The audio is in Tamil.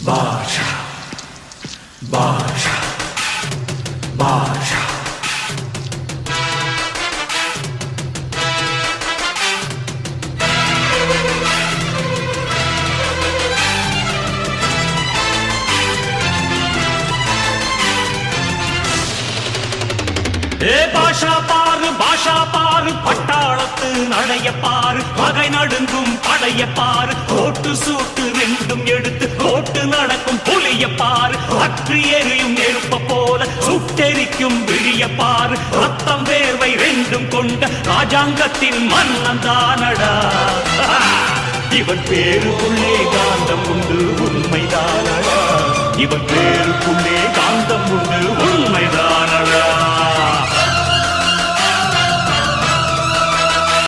பாஷா பாஷா பாஷா பாஷா பாரு பட்டாளத்து நடைய பாரு பகை நடுங்கும் படைய பாரு கோட்டு சூட்டு ரெண்டும் எடுத்து கோட்டு நடக்கும் புலிய பாரு அற்றி எரியும் நெருப்ப போல சுட்டெரிக்கும் விழிய பாரு ரத்தம் வேர்வை ரெண்டும் கொண்ட ராஜாங்கத்தின் மன்னன் தானடா இவன் பேருக்குள்ளே காந்தம் உண்டு உண்மைதானடா இவன் பேருக்குள்ளே காந்தம் உண்டு உண்மைதானடா